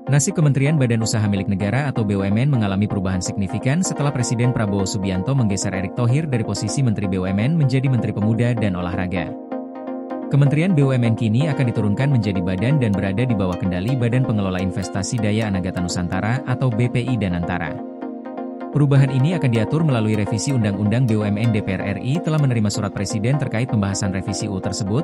Nasib Kementerian Badan Usaha Milik Negara atau BUMN mengalami perubahan signifikan setelah Presiden Prabowo Subianto menggeser Erick Thohir dari posisi Menteri BUMN menjadi Menteri Pemuda dan Olahraga. Kementerian BUMN kini akan diturunkan menjadi badan dan berada di bawah kendali Badan Pengelola Investasi Daya Anagata Nusantara atau BPI Danantara. Perubahan ini akan diatur melalui revisi Undang-Undang BUMN. DPR RI telah menerima surat Presiden terkait pembahasan revisi UU tersebut,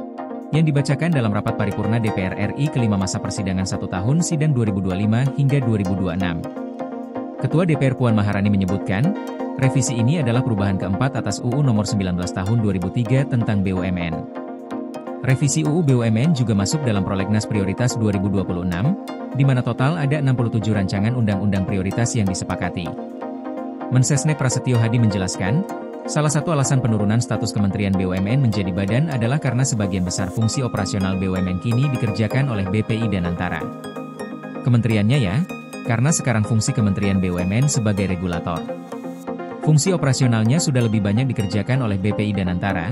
yang dibacakan dalam rapat paripurna DPR RI kelima masa persidangan 1 tahun sidang 2025 hingga 2026. Ketua DPR Puan Maharani menyebutkan, revisi ini adalah perubahan keempat atas UU Nomor 19 Tahun 2003 tentang BUMN. Revisi UU BUMN juga masuk dalam Prolegnas Prioritas 2026, di mana total ada 67 rancangan undang-undang prioritas yang disepakati. Mensesnek Prasetyo Hadi menjelaskan, salah satu alasan penurunan status Kementerian BUMN menjadi badan adalah karena sebagian besar fungsi operasional BUMN kini dikerjakan oleh BPI Danantara. Kementeriannya ya, karena sekarang fungsi Kementerian BUMN sebagai regulator. Fungsi operasionalnya sudah lebih banyak dikerjakan oleh BPI Danantara,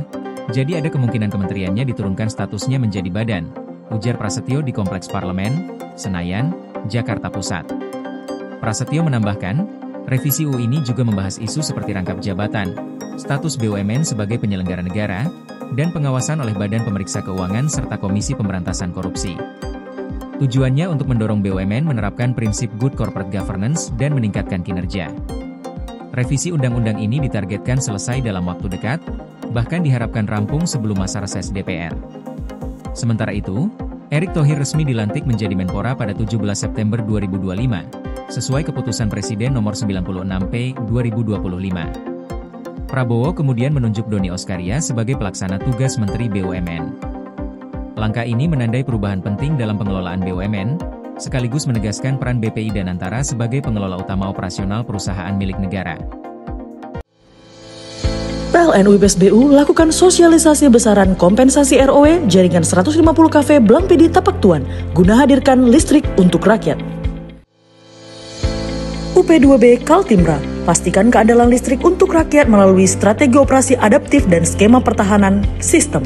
jadi ada kemungkinan kementeriannya diturunkan statusnya menjadi badan, ujar Prasetyo di Kompleks Parlemen, Senayan, Jakarta Pusat. Prasetyo menambahkan, revisi UU ini juga membahas isu seperti rangkap jabatan, status BUMN sebagai penyelenggara negara, dan pengawasan oleh Badan Pemeriksa Keuangan serta Komisi Pemberantasan Korupsi. Tujuannya untuk mendorong BUMN menerapkan prinsip good corporate governance dan meningkatkan kinerja. Revisi undang-undang ini ditargetkan selesai dalam waktu dekat, bahkan diharapkan rampung sebelum masa reses DPR. Sementara itu, Erick Thohir resmi dilantik menjadi Menpora pada 17 September 2025, sesuai keputusan Presiden Nomor 96P 2025. Prabowo kemudian menunjuk Doni Oskaria sebagai pelaksana tugas Menteri BUMN. Langkah ini menandai perubahan penting dalam pengelolaan BUMN, sekaligus menegaskan peran BPI Danantara sebagai pengelola utama operasional perusahaan milik negara. PLN UIPS BU lakukan sosialisasi besaran kompensasi ROW jaringan 150 kafe Blampidi Tapak Tuan guna hadirkan listrik untuk rakyat. UP2B Kaltimra, pastikan keandalan listrik untuk rakyat melalui strategi operasi adaptif dan skema pertahanan sistem.